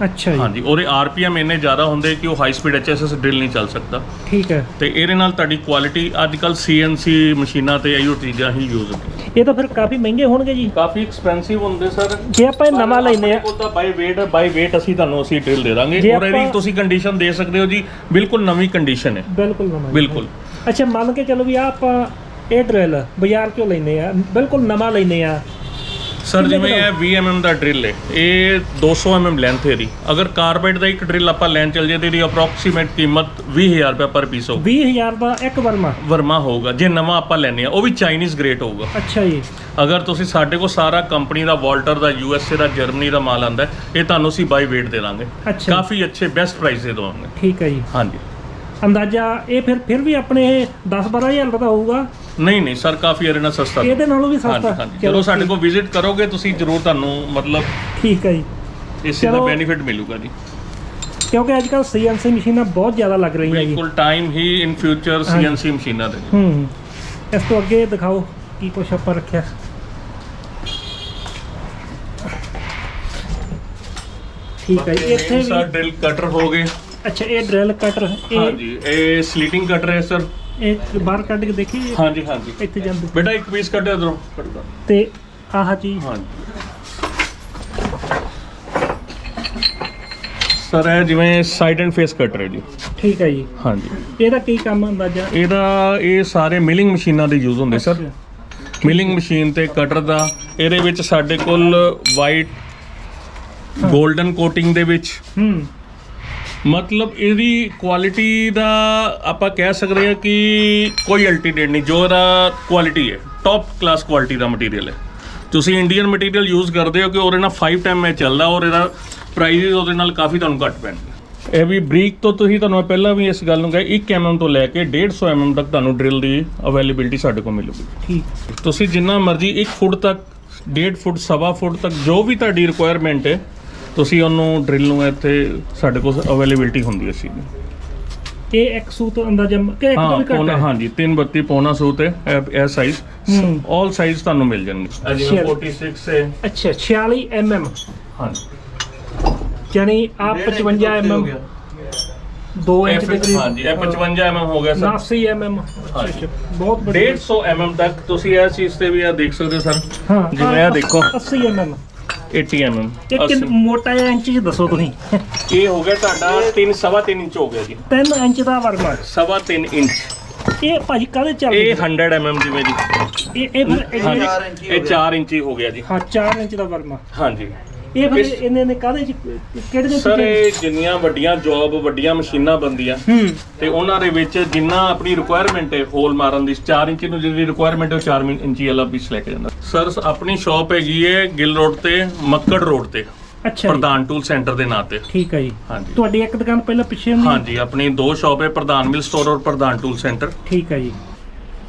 ਅੱਛਾ ਜੀ। ਹਾਂਜੀ, ਉਹਦੇ RPM ਇੰਨੇ ਜ਼ਿਆਦਾ ਹੁੰਦੇ ਕਿ ਉਹ ਹਾਈ ਸਪੀਡ HSS ਡਰਿਲ ਨਹੀਂ ਚੱਲ ਸਕਦਾ। ਠੀਕ ਹੈ। ਤੇ ਇਹਦੇ ਨਾਲ ਤੁਹਾਡੀ ਕੁਆਲਿਟੀ ਅੱਜ ਕੱਲ CNC ਮਸ਼ੀਨਾਂ ਤੇ ਇਹੋ ਚੀਜ਼ਾਂ ਹੀ ਯੂਜ਼ ਹੁੰਦੀਆਂ। ਇਹ ਤਾਂ ਫਿਰ ਕਾਫੀ ਮਹਿੰਗੇ ਹੋਣਗੇ ਜੀ? ਕਾਫੀ ਐਕਸਪੈਂਸਿਵ ਹੁੰਦੇ ਸਰ। ਜੇ ਆਪਾਂ ਇਹ ਨਵਾਂ ਲੈਨੇ ਆ ਉਹ ਤਾਂ ਬਾਈ weight ਅਸੀਂ ਤੁਹਾਨੂੰ ਡਰਿਲ ਦੇ ਦਾਂਗੇ। ਔਰ ਇਹਦੀ ਤੁਸੀਂ ਕੰਡੀਸ਼ਨ ਦੇ ਸਕਦੇ ਹੋ ਜੀ, ਬਿਲਕੁਲ ਨਵੀਂ ਕੰਡੀਸ਼ਨ ਹੈ। ਬਿਲਕੁਲ ਨਵਾਂ। ਬਿਲਕੁਲ। ਅੱਛਾ, ਮੰਨ ਕੇ ਚਲੋ ਵੀ ਆ ਆਪਾਂ ਇਹ ਡਰਿਲ ਬਾਜ਼ਾਰ ਚੋਂ ਲੈਨੇ ਆ, ਬਿਲਕੁਲ ਨਵਾਂ ਲੈਨੇ ਆ ਸਰ। ਜਿਵੇਂ ਇਹ 20 mm ਦਾ ਡਰਿਲ ਹੈ, ਇਹ 200 mm ਲੈਂਥ ਹੈ ਇਹਦੀ। ਅਗਰ ਕਾਰਬਾਈਡ ਦਾ ਇੱਕ ਡਰਿਲ ਆਪਾਂ ਲੈਣ ਚੱਲ ਜੇ ਤੇ ਇਹਦੀ ਅਪਰੋਕਸੀਮੇਟ ਕੀਮਤ 20000 ਰੁਪਏ ਪਰ ਪੀਸ ਹੋਊ। 20000 ਦਾ ਇੱਕ ਵਰਮਾ ਹੋਊਗਾ ਜੇ ਨਵਾਂ ਆਪਾਂ ਲੈਨੇ ਆ, ਉਹ ਵੀ ਚਾਈਨੀਜ਼ ਗ੍ਰੇਟ ਹੋਊਗਾ। ਅੱਛਾ ਜੀ। ਅਗਰ ਤੁਸੀਂ ਸਾਡੇ ਕੋਲ ਸਾਰਾ ਕੰਪਨੀ ਦਾ ਵਾਲਟਰ ਦਾ USA ਦਾ ਜਰਮਨੀ ਦਾ ਮਾਲ ਆਂਦਾ, ਇਹ ਤੁਹਾਨੂੰ ਅਸੀਂ ਬਾਈ weight ਦੇ ਦਾਂਗੇ। ਕਾਫੀ ਅੱਛੇ ਬੈਸਟ ਪ੍ਰਾਈਸ ਦੇ ਦਵਾਂਗੇ। ਠੀਕ ਹੈ ਜੀ। ਹਾਂਜੀ। ਅੰਦਾਜ਼ਾ ਇਹ ਫਿਰ ਵੀ ਆਪਣੇ 10-12 ਹਜ਼ਾਰ ਦਾ ਤਾਂ ਹੋਊਗਾ। ਨਹੀਂ ਸਰ, ਕਾਫੀ ਇਹਦੇ ਨਾਲ ਸਸਤਾ। ਇਹਦੇ ਨਾਲੋਂ ਵੀ ਸਸਤਾ। ਹਾਂਜੀ, ਜਦੋਂ ਸਾਡੇ ਕੋਲ ਵਿਜ਼ਿਟ ਕਰੋਗੇ ਤੁਸੀਂ ਜ਼ਰੂਰ ਤੁਹਾਨੂੰ ਮਤਲਬ ਠੀਕ ਹੈ ਜੀ, ਇਸ ਦਾ ਬੈਨੀਫਿਟ ਮਿਲੂਗਾ ਜੀ। ਕਿਉਂਕਿ ਅੱਜ ਕੱਲ੍ਹ CNC ਮਸ਼ੀਨਾਂ ਬਹੁਤ ਜ਼ਿਆਦਾ ਲੱਗ ਰਹੀਆਂ ਜੀ। ਬਿਲਕੁਲ time he in future CNC ਮਸ਼ੀਨਾਂ ਦੇ। ਇਸ ਤੋਂ ਅੱਗੇ ਦਿਖਾਓ ਕੀ ਕੁਛ ਆਪਾਂ ਰੱਖਿਆ। ਠੀਕ ਹੈ ਜੀ, ਇੱਥੇ ਸਰ ਵੀ ਡਰਿਲ ਕਟਰ ਹੋ ਗਏ। ਅੱਛਾ, ਇਹ ਡਰਿਲ ਕਟਰ ਹਾਂਜੀ, ਇਹ ਸਲੀਟਿੰਗ ਕਟਰ ਹੈ ਸਰ। ਇਹ ਬਾਹਰ ਕੱਢ ਕੇ ਦੇਖੀ ਹਾਂਜੀ ਇੱਥੇ ਜਾਂਦੇ ਬੇਟਾ, ਇੱਕ ਪੀਸ ਕੱਢਿਆ ਇਧਰੋਂ ਤੇ ਆਹ ਚੀਜ਼। ਹਾਂਜੀ ਸਰ, ਇਹ ਜਿਵੇਂ ਸਾਈਡ ਐਂਡ ਫੇਸ ਕਟਰ ਹੈ ਜੀ। ਠੀਕ ਹੈ ਜੀ। ਹਾਂਜੀ, ਇਹਦਾ ਕੀ ਕੰਮ ਅੰਦਾਜ਼ਾ? ਇਹ ਸਾਰੇ ਮਿਲਿੰਗ ਮਸ਼ੀਨਾਂ ਦੇ ਯੂਜ਼ ਹੁੰਦੇ ਸਰ। ਅੱਛਾ। ਮਿਲਿੰਗ ਮਸ਼ੀਨ ਤੇ ਕਟਰ ਦਾ। ਇਹਦੇ ਵਿੱਚ ਸਾਡੇ ਕੋਲ ਵਾਈਟ 골ਡਨ ਕੋਟਿੰਗ ਦੇ ਵਿੱਚ ਮਤਲਬ ਇਹਦੀ ਕੁਆਲਿਟੀ ਦਾ ਆਪਾਂ ਕਹਿ ਸਕਦੇ ਹਾਂ ਕਿ ਕੋਈ ਅਲਟੀਨੇਟ ਨਹੀਂ। ਜੋ ਇਹਦਾ ਕੁਆਲਿਟੀ ਹੈ, ਟੌਪ ਕਲਾਸ ਕੁਆਲਿਟੀ ਦਾ ਮਟੀਰੀਅਲ ਹੈ। ਤੁਸੀਂ ਇੰਡੀਅਨ ਮਟੀਰੀਅਲ ਯੂਜ਼ ਕਰਦੇ ਹੋ ਕਿ ਉਹਦੇ ਨਾਲ 5 ਟਾਈਮ ਮੈਂ ਚੱਲਦਾ, ਔਰ ਇਹਦਾ ਪ੍ਰਾਈਸ ਉਹਦੇ ਨਾਲ ਕਾਫੀ ਤੁਹਾਨੂੰ ਘੱਟ ਪੈਣਗੇ। ਇਹ ਵੀ ਬਰੀਕ ਤੋਂ ਤੁਸੀਂ ਮੈਂ ਪਹਿਲਾਂ ਵੀ ਇਸ ਗੱਲ ਨੂੰ ਕਿਹਾ 1 mm ਤੋਂ ਲੈ ਕੇ 150 mm ਤੱਕ ਤੁਹਾਨੂੰ ਡਰਿਲ ਦੀ ਅਵੇਲੇਬਿਲਿਟੀ ਸਾਡੇ ਕੋਲ ਮਿਲੂਗੀ। ਠੀਕ। ਤੁਸੀਂ ਜਿੰਨਾ ਮਰਜ਼ੀ 1 ਫੁੱਟ ਤੱਕ, 1.5 ਫੁੱਟ, 1.25 ਫੁੱਟ ਤੱਕ ਜੋ ਵੀ ਤੁਹਾਡੀ ਰਿਕੁਆਇਰਮੈਂਟ ਹੈ, ਤੁਸੀਂ ਉਹਨੂੰ ਡਰਿਲ ਨੂੰ ਇੱਥੇ ਸਾਡੇ ਕੋਲ ਅਵੇਲੇਬਿਲਿਟੀ ਹੁੰਦੀ ਹੈ ਸੀ। ਇਹ ਇੱਕ ਸੂਤ ਅੰਦਾਜ਼ਾ ਕਿ ਇੱਕ ਤੋਂ ਵੀ ਘੱਟ ਹੈ? ਹਾਂਜੀ, 332 ਪੌਣਾ ਸੂਤ ਹੈ ਇਹ ਸਾਈਜ਼। ਆਲ ਸਾਈਜ਼ ਤੁਹਾਨੂੰ ਮਿਲ ਜਾਣਗੇ। ਜਿਵੇਂ 46 ਹੈ। ਅੱਛਾ, 46 mm। ਹਾਂਜੀ, ਯਾਨੀ ਆ 55 mm 2 ਇੰਚ ਦੇ ਕਰੀਬ। ਹਾਂਜੀ, ਇਹ 55 mm ਹੋ ਗਿਆ ਸਰ। 79 mm। ਹਾਂਜੀ, ਬਹੁਤ ਵਧੀਆ। 150 mm ਤੱਕ ਤੁਸੀਂ ਇਸ ਚੀਜ਼ ਤੇ ਵੀ ਆ ਦੇਖ ਸਕਦੇ ਹੋ ਸਰ। ਹਾਂ, ਜਿਵੇਂ ਇਹ ਦੇਖੋ 80 mm 80 mm। ਇਹ ਕਿੰਨਾ ਮੋਟਾ ਜਿਹਾ ਇੰਚ ਦੱਸੋ ਤੁਸੀਂ? ਇਹ ਹੋ ਗਿਆ ਤੁਹਾਡਾ 3.5 ਇੰਚ ਹੋ ਗਿਆ ਜੀ। 3 ਇੰਚ ਦਾ ਵਰਮਾ। 3.5 ਇੰਚ। ਇਹ ਭਾਜੀ ਕਾਹਦੇ ਚੱਲਦੇ? ਇਹ 100 mm ਜਿਵੇਂ ਜੀ। ਇਹ ਫਿਰ ਹਾਂਜੀ, ਇਹ 4 ਇੰਚ ਹੀ ਹੋ ਗਿਆ ਜੀ। ਹਾਂ, 4 ਇੰਚ ਦਾ ਵਰਮਾ। ਹਾਂਜੀ, ਇਹ ਫਿਰ ਇਹਨੇ ਨੇ ਕਾਹਦੇ ਚ ਕਿਹੜੇ ਦੇ? ਸਰ, ਇਹ ਜਿੰਨੀਆਂ ਵੱਡੀਆਂ ਜੌਬ, ਵੱਡੀਆਂ ਮਸ਼ੀਨਾਂ ਬਣਦੀਆਂ ਤੇ ਉਹਨਾਂ ਦੇ ਵਿੱਚ ਜਿੰਨਾ ਆਪਣੀ ਰਿਕੁਆਇਰਮੈਂਟ ਹੈ ਹੋਲ ਮਾਰਨ ਦੀ, 4 ਇੰਚ ਨੂੰ ਜਿਹੜੀ ਰਿਕੁਆਇਰਮੈਂਟ ਹੈ ਉਹ 4 ਇੰਚੀ ਵਾਲਾ ਪੀਸ ਲੈ ਕੇ ਜਾਂਦਾ। ਸਰ, ਆਪਣੀ ਸ਼ਾਪ ਹੈਗੀ ਹੈ ਗਿੱਲ ਰੋਡ ਤੇ, ਮੱਕੜ ਰੋਡ ਤੇ, ਅੱਛਾ, ਪ੍ਰਧਾਨ ਟੂਲ ਸੈਂਟਰ ਦੇ ਨਾਂ ਤੇ। ਠੀਕ ਹੈ ਜੀ। ਹਾਂਜੀ, ਤੁਹਾਡੀ ਇੱਕ ਦੁਕਾਨ ਪਹਿਲਾਂ ਪਿੱਛੇ ਹੁੰਦੀ? ਹਾਂਜੀ, ਆਪਣੀ 2 ਸ਼ਾਪ ਹੈ, ਪ੍ਰਧਾਨ ਮਿਲ ਸਟੋਰ ਔਰ ਪ੍ਰਧਾਨ ਟੂਲ ਸੈਂਟਰ। ਠੀਕ ਹੈ ਜੀ।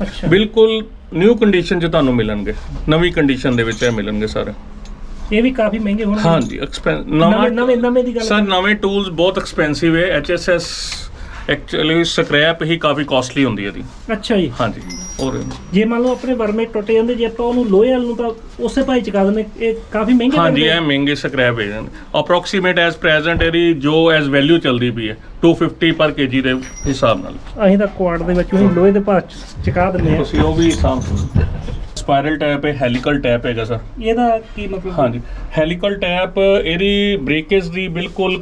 ਅੱਛਾ, ਬਿਲਕੁਲ ਨਿਊ ਕੰਡੀਸ਼ਨ 'ਚ ਤੁਹਾਨੂੰ ਮਿਲਣਗੇ, ਨਵੀਂ ਕੰਡੀਸ਼ਨ ਦੇ ਵਿੱਚ ਇਹ ਮਿਲਣਗੇ ਸਰ। ਇਹ ਵੀ ਕਾਫੀ ਮਹਿੰਗੇ ਹੋਣਗੇ? ਹਾਂਜੀ, ਨਵੇਂ ਦੀ ਗੱਲ ਸਰ, ਨਵੇਂ ਟੂਲਸ ਬਹੁਤ ਐਕਸਪੈਂਸਿਵ ਹੈ। HSS ਐਕਚੁਅਲੀ ਸਕ੍ਰੈਪ ਹੀ ਕਾਫੀ ਕਾਸਟਲੀ ਹੁੰਦੀ ਹੈ ਦੀ। ਅੱਛਾ ਜੀ। ਹਾਂਜੀ, ਔਰ ਜੇ ਮੰਨ ਲਓ ਆਪਣੇ ਵਰਮੇ ਟੁੱਟ ਜਾਂਦੇ, ਜੇ ਆਪਾਂ ਉਹਨੂੰ ਲੋਹੇ ਵਾਲ ਨੂੰ ਤਾਂ ਉਸੇ ਭਾਈ ਚਕਾ ਦਿੰਦੇ, ਇਹ ਕਾਫੀ ਮਹਿੰਗੇ ਹਾਂਜੀ, ਇਹ ਮਹਿੰਗੇ ਸਕ੍ਰੈਪ ਹੈ ਜਾਂਦੇ। ਅਪਰੋਕਸੀਮੇਟ ਐਜ਼ ਪ੍ਰੈਜ਼ੈਂਟ ਇਹਦੀ ਜੋ ਐਜ਼ ਵੈਲਿਊ ਚੱਲਦੀ ਪਈ ਹੈ 250 ਪਰ kg ਦੇ ਹਿਸਾਬ ਨਾਲ। ਅਸੀਂ ਤਾਂ ਕੁਆੜ ਦੇ ਵਿੱਚ ਉਹੀ ਲੋਹੇ ਦੇ ਭਾਅ ਚਕਾ ਦਿੰਦੇ ਆ। ਤੁਸੀਂ ਉਹ ਵੀ ਸਪਾਇਰਲ ਟੈਪ ਹੈ, ਹੈਲੀਕਲ ਟੈਪ ਹੈਗਾ ਸਰ। ਇਹਦਾ ਕੀ ਮਤਲਬ? ਹਾਂਜੀ, ਹੈਲੀਕਲ ਟੈਪ ਇਹਦੀ ਬ੍ਰੇਕੇਜ ਦੀ ਬਿਲਕੁਲ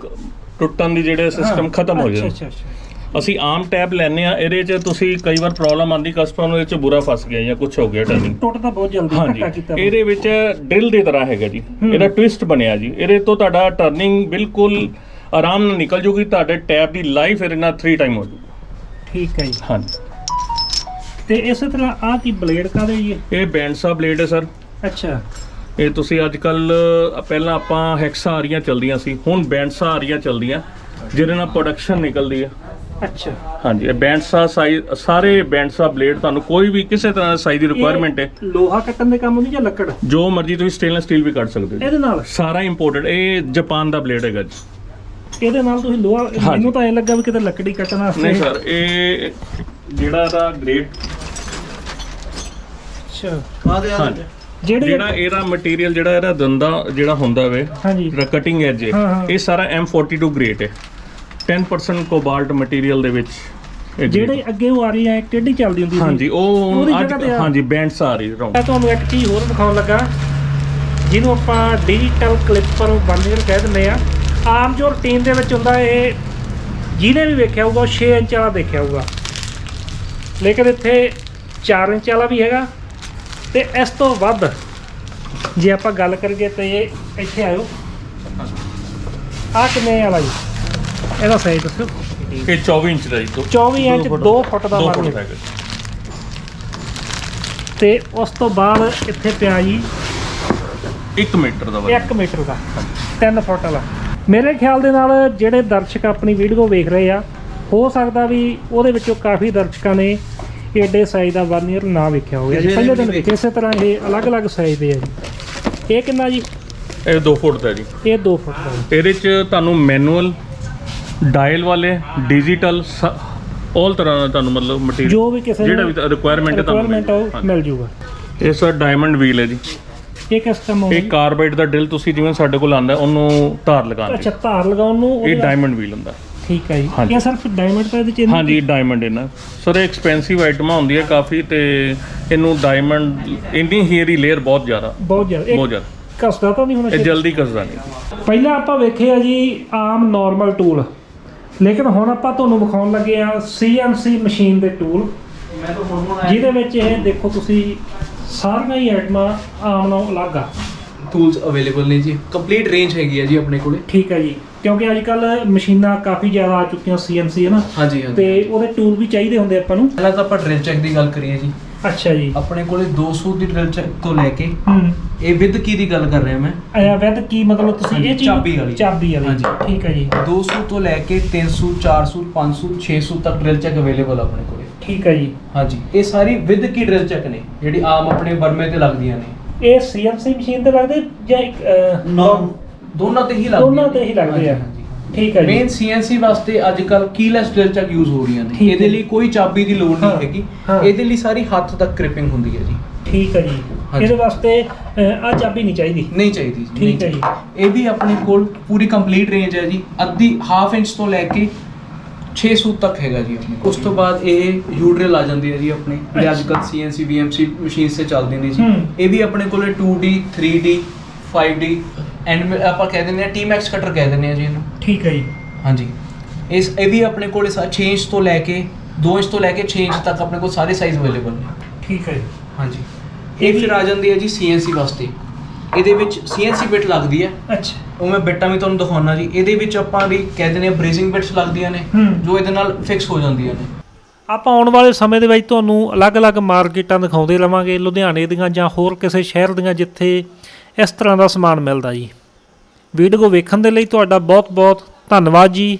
ਟੁੱਟਣ ਦੀ ਜਿਹੜੇ ਸਿਸਟਮ ਖਤਮ ਹੋ ਜਾਂਦੇ। ਅੱਛਾ। ਅਸੀਂ ਆਮ ਟੈਪ ਲੈਨੇ ਆ, ਇਹਦੇ 'ਚ ਤੁਸੀਂ ਕਈ ਵਾਰ ਪ੍ਰੋਬਲਮ ਆਉਂਦੀ, ਕਸਟਮਰ ਨੂੰ ਇਹਦੇ 'ਚ ਬੁਰਾ ਫਸ ਗਿਆ ਜਾਂ ਕੁਝ ਹੋ ਗਿਆ ਟਰਨਿੰਗ। ਟੁੱਟਦਾ ਬਹੁਤ ਜਲਦੀ। ਹਾਂਜੀ, ਇਹਦੇ ਵਿੱਚ ਡਰਿਲ ਦੀ ਤਰ੍ਹਾਂ ਹੈਗਾ ਜੀ। ਇਹਦਾ ਟਵਿਸਟ ਬਣਿਆ ਜੀ। ਇਹਦੇ ਤੋਂ ਤੁਹਾਡਾ ਟਰਨਿੰਗ ਬਿਲਕੁਲ ਆਰਾਮ ਨਾਲ ਨਿਕਲ ਜੂਗੀ। ਤੁਹਾਡੇ ਟੈਪ ਦੀ ਲਾਈਫ ਇਹਦੇ ਨਾਲ 3 ਟਾਈਮ ਹੋ ਜੂਗੀ। ਠੀਕ ਹੈ ਜੀ। ਹਾਂਜੀ, ਤੇ ਇਸੇ ਤਰ੍ਹਾਂ ਆਹ ਕੀ ਬਲੇਡ ਕਾਹਦੇ ਜੀ? ਇਹ ਬੈਂਡਸਾ ਬਲੇਡ ਹੈ ਸਰ। ਅੱਛਾ। ਇਹ ਤੁਸੀਂ ਅੱਜ ਕੱਲ, ਪਹਿਲਾਂ ਆਪਾਂ ਹੈਕਸਾ ਆ ਰਹੀਆਂ ਚੱਲਦੀਆਂ ਸੀ, ਹੁਣ ਬੈਂਡਸਾ ਆ ਰਹੀਆਂ ਚੱਲਦੀਆਂ, ਜਿਹਦੇ ਨਾਲ ਪ੍ਰੋਡਕਸ਼ਨ ਨਿਕਲਦੀ ਹੈ। ਅੱਛਾ। ਹਾਂਜੀ, ਇਹ ਬੈਂਡਸਾ ਸਾਈਜ਼, ਸਾਰੇ ਬੈਂਡਸਾ ਬਲੇਡ ਤੁਹਾਨੂੰ ਕੋਈ ਵੀ ਕਿਸੇ ਤਰ੍ਹਾਂ ਦਾ ਸਾਈਜ਼ ਦੀ ਰਿਕੁਆਇਰਮੈਂਟ ਹੈ। ਲੋਹਾ ਕੱਟਣ ਦੇ ਕੰਮ ਹੁੰਦੀ ਜਾਂ ਲੱਕੜ? ਜੋ ਮਰਜ਼ੀ ਤੁਸੀਂ ਸਟੇਨਲੈਸ ਸਟੀਲ ਵੀ ਕੱਢ ਸਕਦੇ ਹੋ ਇਹਦੇ ਨਾਲ। ਸਾਰਾ ਇੰਪੋਰਟਡ। ਇਹ ਜਾਪਾਨ ਦਾ ਬਲੇਡ ਹੈਗਾ ਜੀ। ਇਹਦੇ ਨਾਲ ਤੁਸੀਂ ਲੋਹਾ, ਮੈਨੂੰ ਤਾਂ ਐਂ ਲੱਗਾ ਵੀ ਕਿਤੇ ਲੱਕੜੀ ਕੱਟਣ ਵਾਸਤੇ। ਨਹੀਂ ਸਰ, ਇਹ ਜਿਹੜਾ ਇਹਦਾ ਗ੍ਰੇਡ, ਅੱਛਾ, ਹਾਂਜੀ, ਜਿਹੜਾ ਇਹਦਾ ਮਟੀਰੀਅਲ, ਜਿਹੜਾ ਇਹਦਾ ਦੰਦਾ ਜਿਹੜਾ ਹੁੰਦਾ ਵੇ, ਹਾਂਜੀ, ਜਿਹੜਾ ਕਟਿੰਗ ਐਜ ਹੈ, ਇਹ ਸਾਰਾ M42 ਗ੍ਰੇਡ ਹੈ। 10% ਕੋਬਾਲਟ ਮਟੀਰੀਅਲ ਦੇ ਵਿੱਚ ਜਿਹੜੇ ਅੱਗੇ ਉਹ ਆ ਰਹੀ ਹੈ ਟੇਢੀ ਚੱਲਦੀ ਹੁੰਦੀ ਸੀ। ਹਾਂਜੀ, ਉਹ ਉਹਦੀ ਅੱਜ ਜਗ੍ਹਾ ਤੇ ਹਾਂਜੀ ਬੈਂਡਸ ਆ ਰਹੀ ਰੌਂਗ। ਮੈਂ ਤੁਹਾਨੂੰ ਇੱਕ ਚੀਜ਼ ਹੋਰ ਦਿਖਾਉਣ ਲੱਗਾ, ਜਿਹਨੂੰ ਆਪਾਂ ਡਿਜੀਟਲ ਕਲਿੱਪਰ ਬਰਨਰ ਕਹਿ ਦਿੰਦੇ ਆ। ਆਮ ਜੋ ਰੂਟੀਨ ਦੇ ਵਿੱਚ ਹੁੰਦਾ, ਇਹ ਜਿਹਨੇ ਵੀ ਵੇਖਿਆ ਹੋਊਗਾ ਉਹ 6 ਇੰਚ ਵਾਲਾ ਦੇਖਿਆ ਹੋਊਗਾ, ਲੇਕਿਨ ਇੱਥੇ 4 ਇੰਚ ਵਾਲਾ ਵੀ ਹੈਗਾ। ਤੇ ਇਸ ਤੋਂ ਵੱਧ ਜੇ ਆਪਾਂ ਗੱਲ ਕਰੀਏ ਤੇ ਇਹ ਇੱਥੇ ਆਇਓ, ਆਹ ਕਿੰਨੇ ਵਾਲਾ ਜੀ? ਇਹਦਾ ਸਾਈਜ਼ ਦੱਸੋ। ਇਹ 24 ਇੰਚ ਦਾ ਜੀ। 24 ਇੰਚ 2 ਫੁੱਟ ਦਾ ਵਰਨਰ ਹੈਗਾ। ਤੇ ਉਸ ਤੋਂ ਬਾਅਦ ਇੱਥੇ ਪਿਆ ਜੀ 1 ਮੀਟਰ ਦਾ ਵਰਨਰ। 1 ਮੀਟਰ ਦਾ 3 ਫੁੱਟ ਵਾਲਾ। ਮੇਰੇ ਖਿਆਲ ਦੇ ਨਾਲ ਜਿਹੜੇ ਦਰਸ਼ਕ ਆਪਣੀ ਵੀਡੀਓ ਵੇਖ ਰਹੇ ਆ, ਹੋ ਸਕਦਾ ਵੀ ਉਹਦੇ ਵਿੱਚੋਂ ਕਾਫੀ ਦਰਸ਼ਕਾਂ ਨੇ ਏਡੇ ਸਾਈਜ਼ ਦਾ ਵਰਨੀਅਰ ਨਾ ਵੇਖਿਆ ਹੋਵੇ ਜੀ। ਪਹਿਲੇ ਦਿਨ ਵੇਖੇ। ਇਸੇ ਤਰ੍ਹਾਂ ਇਹ ਅਲੱਗ-ਅਲੱਗ ਸਾਈਜ਼ ਦੇ ਆ ਜੀ। ਇਹ ਕਿੰਨਾ ਜੀ? ਇਹ 2 ਫੁੱਟ ਦਾ ਜੀ। ਇਹ 2 ਫੁੱਟ ਦਾ ਜੀ। ਇਹਦੇ 'ਚ ਤੁਹਾਨੂੰ ਮੈਨੂਅਲ, ਡਾਇਲ ਵਾਲੇ, ਡਿਜੀਟਲ ਆਲ ਤਰ੍ਹਾਂ ਦਾ ਤੁਹਾਨੂੰ ਮਤਲਬ ਮਟੀਰੀਅਲ ਜੋ ਵੀ ਕਿਸੇ ਜਿਹੜਾ ਵੀ ਰਿਕੁਆਇਰਮੈਂਟ ਹੈ ਉਹ ਮਿਲ ਜੂਗਾ। ਇਹ ਸਰ ਡਾਇਮੰਡ ਵੀਲ ਹੈ ਜੀ। ਇਹ ਕਿਸ ਕੰਮ ਆਉਂਦਾ? ਇਹ ਕਾਰਬਾਈਡ ਦਾ ਡਿਲ ਤੁਸੀਂ ਜਿਵੇਂ ਸਾਡੇ ਕੋਲ ਆਉਂਦਾ ਉਹਨੂੰ ਧਾਰ ਲਗਾਉਣ ਅੱਛਾ, ਧਾਰ ਲਗਾਉਣ ਨੂੰ ਇਹ ਡਾਇਮੰਡ ਵੀਲ ਹੁੰਦਾ। ਠੀਕ ਹੈ ਜੀ। ਹਾਂਜੀ। ਇਹ ਸਿਰਫ ਡਾਇਮੰਡ ਤਾਂ ਇਹਦੇ ਚ ਹਾਂਜੀ ਡਾਇਮੰਡ ਇਹਨਾਂ ਸਰ ਇਹ ਐਕਸਪੈਂਸਿਵ ਆਈਟਮਾਂ ਹੁੰਦੀ ਹੈ ਕਾਫੀ, ਤੇ ਇਹਨੂੰ ਡਾਇਮੰਡ ਇੰਨੀ ਹੀ ਇਹਦੀ ਲੇਅਰ ਬਹੁਤ ਜ਼ਿਆਦਾ ਬਹੁਤ ਜ਼ਿਆਦਾ ਕਸਦਾ ਤਾਂ ਨਹੀਂ ਹੋਣਾ ਇਹ ਜਲਦੀ ਕਸਦਾ ਨਹੀਂ। ਪਹਿਲਾਂ ਆਪਾਂ ਵੇਖੇ ਆ ਜੀ ਆਮ ਨਾਰਮਲ ਟੂਲ, ਲੇਕਿਨ ਹੁਣ ਆਪਾਂ ਤੁਹਾਨੂੰ ਵਿਖਾਉਣ ਲੱਗੇ ਆ CNC ਮਸ਼ੀਨ ਦੇ ਟੂਲ, ਜਿਹਦੇ ਵਿੱਚ ਇਹ ਦੇਖੋ ਤੁਸੀਂ ਸਾਰੀਆਂ ਹੀ ਆਈਟਮਾਂ ਆਮ ਨਾਲੋਂ ਅਲੱਗ ਆ। ਟੂਲਸ ਅਵੇਲੇਬਲ ਨੇ ਜੀ, ਕੰਪਲੀਟ ਰੇਂਜ ਹੈਗੀ ਹੈ ਜੀ ਆਪਣੇ ਕੋਲੇ। ਠੀਕ ਹੈ ਜੀ, ਕਿਉਂਕਿ ਅੱਜ ਕੱਲ ਮਸ਼ੀਨਾਂ ਕਾਫੀ ਜ਼ਿਆਦਾ ਆ ਚੁੱਕੀਆਂ CNC ਹੈ ਨਾ, ਹਾਂਜੀ ਹਾਂਜੀ। ਤੇ ਉਹਦੇ ਟੂਲ ਵੀ ਚਾਹੀਦੇ ਹੁੰਦੇ ਆਪਾਂ ਨੂੰ। ਪਹਿਲਾਂ ਤਾਂ ਆਪਾਂ ਡਰਿਲ ਚੈੱਕ ਦੀ ਗੱਲ ਕਰੀਏ ਜੀ। ਅੱਛਾ ਜੀ। ਆਪਣੇ ਕੋਲੇ 200 ਦੀ ਡਰਿਲ ਚੈੱਕ ਤੋਂ ਲੈ ਕੇ ਹੂੰ। ਇਹ ਵਿਦ ਕੀ ਦੀ ਗੱਲ ਕਰ ਰਿਹਾ ਮੈਂ, ਆਇਆ ਵੈਦ ਕੀ ਮਤਲਬ ਤੁਸੀਂ ਇਹ ਚੀਜ਼ ਚਾਬੀ ਵਾਲੀ। ਚਾਬੀ ਵਾਲੀ। ਹਾਂਜੀ। ਠੀਕ ਹੈ ਜੀ। 200 ਤੋਂ ਲੈ ਕੇ 300 400 500 600 ਤੱਕ ਡਰਿਲ ਚੈੱਕ ਅਵੇਲੇਬਲ ਆਪਣੇ ਕੋਲੇ। ਠੀਕ ਹੈ ਜੀ। ਹਾਂਜੀ, ਇਹ ਸਾਰੀ ਵਿਦ ਕੀ ਡਰਿਲ ਚੈੱਕ ਨੇ ਜਿਹੜੀ ਆਮ ਆਪਣੇ ਬਰਮੇ ਤੇ ਲੱਗਦੀਆਂ ਨੇ। ਇਹ CNC ਮਸ਼ੀਨ ਤੇ ਲੱਗਦੇ ਜਾਂ ਇੱਕ ਦੋਨਾਂ ਤੇ ਹੀ ਲੱਗਦੀਆਂ। ਦੋਨਾਂ ਤੇ ਹੀ ਲੱਗਦੇ ਆ। ਠੀਕ ਹੈ ਜੀ। ਮੇਨ CNC ਵਾਸਤੇ ਅੱਜ ਕੱਲ ਕੀਲੈਸ ਡਰਿਲ ਚੈੱਕ ਯੂਜ਼ ਹੋ ਰਹੀਆਂ ਨੇ। ਠੀਕ ਹੈ। ਇਹਦੇ ਲਈ ਕੋਈ ਚਾਬੀ ਦੀ ਲੋੜ ਹਾਂ, ਨਹੀਂ ਹੈਗੀ। ਹਾਂ। ਇਹਦੇ ਲਈ ਸਾਰੀ ਹੱਥ ਤੱਕ ਕ੍ਰਿਪਿੰਗ ਹੁੰਦੀ ਹੈ ਜੀ। ਠੀਕ ਹੈ ਜੀ। ਹਾਂਜੀ। ਇਹਦੇ ਵਾਸਤੇ ਆ ਚਾਬੀ ਨਹੀਂ ਚਾਹੀਦੀ। ਨਹੀਂ ਚਾਹੀਦੀ ਜੀ। ਠੀਕ ਹੈ ਜੀ। ਇਹ ਵੀ ਆਪਣੇ ਕੋਲ ਪੂਰੀ ਕੰਪਲੀਟ ਰੇਂਜ ਹੈ ਜੀ, ਅੱਧੀ ਹਾਫ ਇੰਚ ਤੋਂ ਲੈ ਕੇ 600 ਤੱਕ ਹੈਗਾ ਜੀ ਆਪਣੇ ਕੋਲ। ਉਸ ਤੋਂ ਬਾਅਦ ਇਹ ਯੂ ਡਰਿਲ ਆ ਜਾਂਦੀ ਹੈ ਜੀ ਆਪਣੇ, ਜਿਹੜੇ ਅੱਜ ਕੱਲ CNC VMC ਮਸ਼ੀਨਸ ਤੇ ਚੱਲਦੇ ਨੇ ਜੀ। ਇਹ ਵੀ ਆਪਣੇ ਕੋਲੇ 2D 3D 5D ਐਂਡ ਆਪਾਂ ਕਹਿ ਦਿੰਦੇ ਆ T-Max ਕਟਰ ਕਹਿ ਦਿੰਦੇ ਆ ਜੀ ਇਹਨੂੰ। ਠੀਕ ਹੈ ਜੀ। ਹਾਂਜੀ, ਇਹ ਵੀ ਆਪਣੇ ਕੋਲੇ 6 ਇੰਚ ਤੋਂ ਲੈ ਕੇ 2 ਇੰਚ ਤੋਂ ਲੈ ਕੇ 6 ਇੰਚ ਤੱਕ ਆਪਣੇ ਕੋਲ ਸਾਰੇ ਸਾਈਜ਼ ਅਵੇਲੇਬਲ ਨੇ। ਠੀਕ ਹੈ ਜੀ। ਹਾਂਜੀ, ਇਹ ਫਿਰ ਆ ਜਾਂਦੀ ਹੈ ਜੀ CNC ਵਾਸਤੇ। ਇਹਦੇ ਵਿੱਚ CNC ਬਿਟ ਲੱਗਦੀ ਹੈ। ਅੱਛਾ। ਉਹ ਮੈਂ ਬਿੱਟਾਂ ਵੀ ਤੁਹਾਨੂੰ ਦਿਖਾਉਣਾ ਜੀ। ਇਹਦੇ ਵਿੱਚ ਆਪਾਂ ਵੀ ਕਹਿ ਦਿੰਦੇ ਆ ਬ੍ਰੇਸਿੰਗ ਬਿਟਸ ਲੱਗਦੀਆਂ ਨੇ, ਜੋ ਇਹਦੇ ਨਾਲ ਫਿਕਸ ਹੋ ਜਾਂਦੀਆਂ ਨੇ। ਆਪਾਂ ਆਉਣ ਵਾਲੇ ਸਮੇਂ ਦੇ ਵਿੱਚ ਤੁਹਾਨੂੰ ਅਲੱਗ-ਅਲੱਗ ਮਾਰਕੀਟਾਂ ਦਿਖਾਉਂਦੇ ਰਵਾਂਗੇ, ਲੁਧਿਆਣੇ ਦੀਆਂ ਜਾਂ ਹੋਰ ਕਿਸੇ ਸ਼ਹਿਰ ਦੀਆਂ, ਜਿੱਥੇ ਇਸ ਤਰ੍ਹਾਂ ਦਾ ਸਮਾਨ ਮਿਲਦਾ ਜੀ। ਵੀਡੀਓ ਵੇਖਣ ਦੇ ਲਈ ਤੁਹਾਡਾ ਬਹੁਤ-ਬਹੁਤ ਧੰਨਵਾਦ ਜੀ।